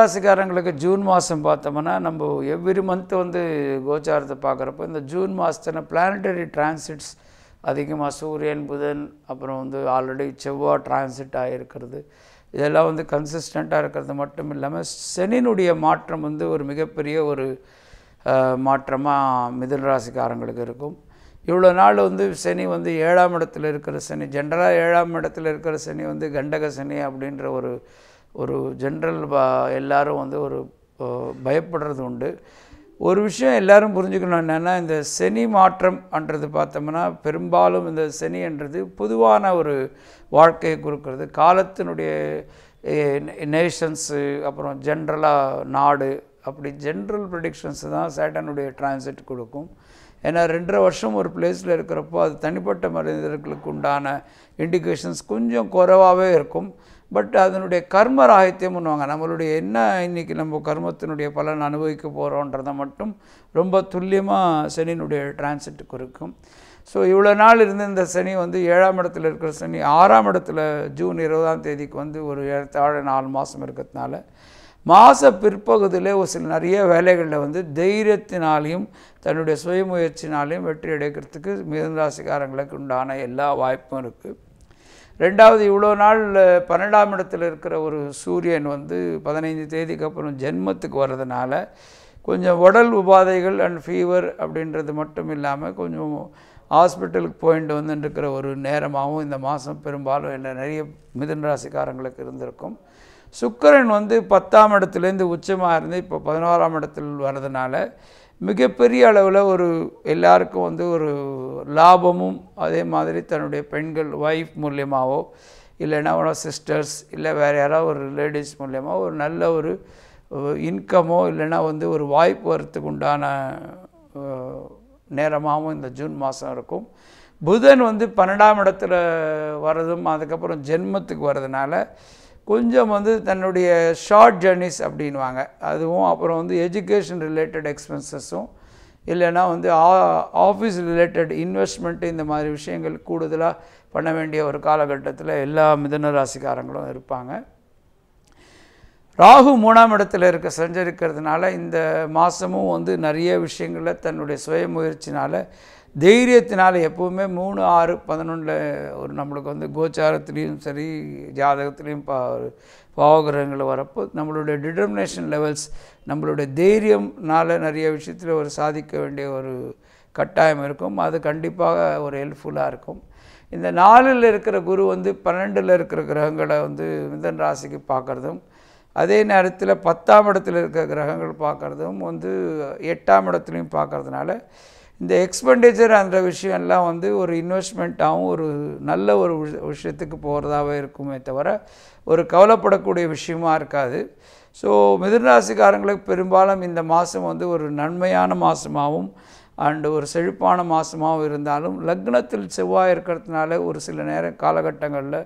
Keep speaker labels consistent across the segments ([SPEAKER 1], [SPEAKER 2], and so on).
[SPEAKER 1] ராசிக்காரங்களுக்கு ஜூன் மாதம் பார்த்தோம்னா நம்ம எவ்ரி மந்த் வந்து கோச்சாரத்தை பார்க்குறப்போ இந்த ஜூன் மாதத்தில் பிளானட்டரி டிரான்சிட்ஸ் அதிகமாக சூரியன் புதன் அப்புறம் வந்து ஆல்ரெடி செவ்வாய் டிரான்சிட் ஆகிருக்கிறது இதெல்லாம் வந்து கன்சிஸ்டண்ட்டாக இருக்கிறது மட்டும் இல்லாமல் சனியினுடைய மாற்றம் வந்து ஒரு மிகப்பெரிய ஒரு மாற்றமாக மிதுன ராசிக்காரங்களுக்கு இருக்கும். இவ்வளோ நாள் வந்து சனி வந்து 7ஆம் இடத்துல இருக்கிற சனி, ஜென்ரலாக 7ஆம் இடத்துல இருக்கிற சனி வந்து கண்டக சனி அப்படின்ற ஒரு ஜென்ரல் எல்லோரும் வந்து ஒரு பயப்படுறது உண்டு. ஒரு விஷயம் எல்லோரும் புரிஞ்சுக்கணும் என்னென்னா, இந்த சனி மாற்றம்ன்றது பார்த்தோம்னா பெரும்பாலும் இந்த சனின்றது பொதுவான ஒரு வாழ்க்கையை கொடுக்கறது, காலத்தினுடைய நேஷன்ஸு அப்புறம் ஜென்ரலாக நாடு அப்படி ஜென்ரல் ப்ரெடிக்ஷன்ஸ் தான் சேட்டனுடைய டிரான்சிட் கொடுக்கும். ஏன்னா 2.5 வருஷம் ஒரு பிளேஸில் இருக்கிறப்போ அது தனிப்பட்ட மனிதர்களுக்கு உண்டான இண்டிகேஷன்ஸ் கொஞ்சம் குறைவாகவே இருக்கும். பட் அதனுடைய கர்ம ராகித்யம் பண்ணுவாங்க, நம்மளுடைய என்ன இன்றைக்கி நம்ம கர்மத்தினுடைய பலன் அனுபவிக்க போகிறோன்றதை மட்டும் ரொம்ப துல்லியமாக சனியினுடைய டிரான்சிட் குறிக்கும். ஸோ இவ்வளோ நாள் இருந்த இந்த சனி வந்து 7ஆம் இடத்துல இருக்கிற சனி 6ஆம் இடத்துல ஜூன் 20ஆம் தேதிக்கு வந்து ஒரு 4 மாதம் இருக்கிறதுனால மாத பிற்பகுதியில் ஒரு சில நிறைய வேலைகளில் வந்து தைரியத்தினாலையும் தன்னுடைய சுயமுயற்சினாலையும் வெற்றி அடைக்கிறதுக்கு மிதுன ராசிக்காரங்களுக்கு உண்டான எல்லா வாய்ப்பும் இருக்குது. ரெண்டாவது, இவ்வளோ நாள் 12ஆம் இடத்துல இருக்கிற ஒரு சூரியன் வந்து 15 தேதிக்கு அப்புறம் ஜென்மத்துக்கு வர்றதுனால கொஞ்சம் உடல் உபாதைகள் அண்ட் ஃபீவர் அப்படின்றது மட்டும் இல்லாமல் கொஞ்சம் ஹாஸ்பிட்டலுக்கு போயிட்டு வந்துட்டுருக்கிற ஒரு நேரமாகவும் இந்த மாதம் பெரும்பாலும் நிறைய மிதுன ராசிக்காரங்களுக்கு இருந்திருக்கும். சுக்கிரன் வந்து 10ஆம் இடத்துலேருந்து உச்சமாக இருந்து இப்போ 11ஆம் இடத்தில் வர்றதுனால மிகப்பெரிய அளவில் ஒரு எல்லாருக்கும் வந்து ஒரு லாபமும், அதே மாதிரி தன்னுடைய பெண்கள் ஒய்ஃப் மூலியமாகவோ இல்லைன்னா சிஸ்டர்ஸ் இல்லை வேறு யாராவது ஒரு லேடிஸ் மூலியமாக ஒரு நல்ல ஒரு இன்கமோ இல்லைன்னா வந்து ஒரு வாய்ப்பு வரத்துக்கு உண்டான நேரமாகவும் இந்த ஜூன் மாதம் இருக்கும். புதன் வந்து 12ஆம் இடத்துல வர்றதும் அதுக்கப்புறம் ஜென்மத்துக்கு வர்றதுனால கொஞ்சம் வந்து தன்னுடைய ஷார்ட் ஜேர்னிஸ் அப்படின்வாங்க அதுவும், அப்புறம் வந்து எஜுகேஷன் ரிலேட்டட் எக்ஸ்பென்சஸும் இல்லைன்னா வந்து ஆஃபீஸ் ரிலேட்டட் இன்வெஸ்ட்மெண்ட்டு இந்த மாதிரி விஷயங்கள் கூடுதலாக பண்ண வேண்டிய ஒரு காலகட்டத்தில் எல்லா மிதுன ராசிக்காரங்களும் இருப்பாங்க. ராகு 3ஆம் இடத்துல சஞ்சரிக்கிறதுனால இந்த மாதமும் வந்து நிறைய விஷயங்களில் தன்னுடைய சுய முயற்சினால் தைரியத்தினால் எப்போவுமே 3, 6, 11 ஒரு நம்மளுக்கு வந்து கோச்சாரத்துலேயும் சரி ஜாதகத்துலேயும் பாவகிரகங்கள் வரப்போ நம்மளுடைய டிட்டர்மினேஷன் லெவல்ஸ் நம்மளுடைய தைரியம்னால நிறைய விஷயத்தில் ஒரு சாதிக்க வேண்டிய ஒரு கட்டாயம் இருக்கும். அது கண்டிப்பாக ஒரு ஹெல்ப்ஃபுல்லாக இருக்கும். இந்த 4ல் இருக்கிற குரு வந்து 12ல் இருக்கிற கிரகங்களை வந்து மிதுன ராசிக்கு பார்க்குறதும், அதே நேரத்தில் 10ஆம் இடத்துல இருக்கிற கிரகங்கள் பார்க்குறதும் வந்து 8ஆம் இடத்துலையும் பார்க்குறதுனால இந்த எக்ஸ்பெண்டிச்சர் அந்த விஷயம்லாம் வந்து ஒரு இன்வெஸ்ட்மெண்ட்டாகவும் ஒரு நல்ல ஒரு விஷயத்துக்கு போகிறதாகவே இருக்குமே தவிர ஒரு கவலைப்படக்கூடிய விஷயமா இருக்காது. ஸோ மிதுன ராசிக்காரங்களுக்கு பெரும்பாலும் இந்த மாதம் வந்து ஒரு நன்மையான மாதமாகவும் அண்டு ஒரு செழிப்பான மாதமாகவும் இருந்தாலும் லக்னத்தில் செவ்வாய் இருக்கிறதுனால ஒரு சில காலகட்டங்களில்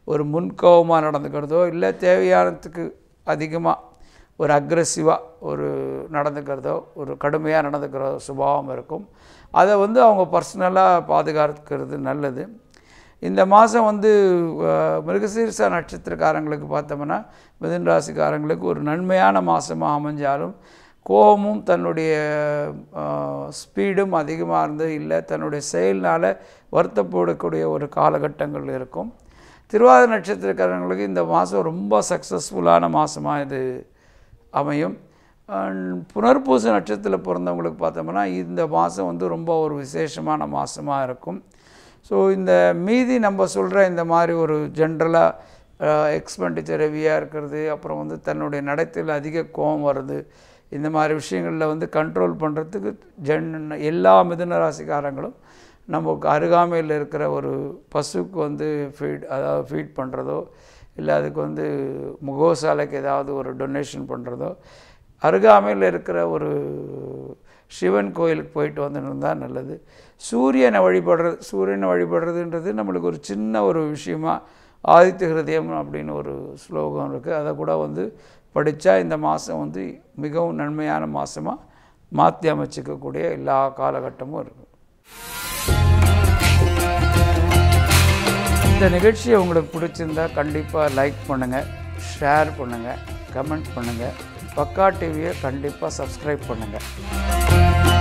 [SPEAKER 1] ஒரு முன்கோபமாக நடந்துக்கிறதோ இல்லை தேவையானதுக்கு அதிகமாக ஒரு அக்ரெசிவாக ஒரு நடந்துக்கிறதோ ஒரு கடுமையாக நடந்துக்கிற சுபாவம் இருக்கும். அதை வந்து அவங்க பர்சனலாக பாதுகாக்கிறது நல்லது. இந்த மாதம் வந்து மிருகசீரிஷ நட்சத்திரக்காரங்களுக்கு பார்த்தோம்னா மிதுன ராசிக்காரங்களுக்கு ஒரு நன்மையான மாதமாக அமைஞ்சாலும் கோபமும் தன்னுடைய ஸ்பீடும் அதிகமாக இருந்து இல்லை தன்னுடைய செயல்னால் வருத்தப்படக்கூடிய ஒரு காலகட்டங்கள் இருக்கும். திருவாதிரை நட்சத்திரக்காரங்களுக்கு இந்த மாதம் ரொம்ப சக்ஸஸ்ஃபுல்லான மாதமாக இது அமையும். புனர்பூச நட்சத்திரத்தில் பிறந்தவங்களுக்கு பார்த்தோம்னா இந்த மாதம் வந்து ரொம்ப ஒரு விசேஷமான மாதமாக இருக்கும். ஸோ இந்த மீதி நம்ம சொல்கிற இந்த மாதிரி ஒரு ஜென்ரலாக எக்ஸ்பெண்டிச்சர் ஹெவியாக இருக்கிறது, அப்புறம் வந்து தன்னுடைய நடத்தையில் அதிக கோபம் வருது, இந்த மாதிரி விஷயங்களில் வந்து கண்ட்ரோல் பண்ணுறதுக்கு எல்லா மிதுன ராசிக்காரங்களும் நமக்கு அருகாமையில் இருக்கிற ஒரு பசுக்கு வந்து ஃபீட் பண்ணுறதோ இல்லை அதுக்கு வந்து முகோசாலைக்கு ஏதாவது ஒரு டொனேஷன் பண்ணுறதோ அருகாமையில் இருக்கிற ஒரு சிவன் கோயிலுக்கு போயிட்டு வந்துருந்தால் நல்லது. சூரியனை வழிபடுறதுன்றது நம்மளுக்கு ஒரு சின்ன ஒரு விஷயமா ஆதித்ய ஹிருதயம் அப்படின்னு ஒரு ஸ்லோகம் இருக்குது, அதை கூட வந்து படித்தா இந்த மாதம் வந்து மிகவும் நன்மையான மாதமாக மாற்றி அமைச்சிக்கக்கூடிய எல்லா காலகட்டமும் இருக்குது. இந்த நிகழ்ச்சியை உங்களுக்கு பிடிச்சிருந்தால் கண்டிப்பாக லைக் பண்ணுங்கள், ஷேர் பண்ணுங்கள், கமெண்ட் பண்ணுங்கள். பக்கா டிவியை கண்டிப்பாக சப்ஸ்கிரைப் பண்ணுங்கள்.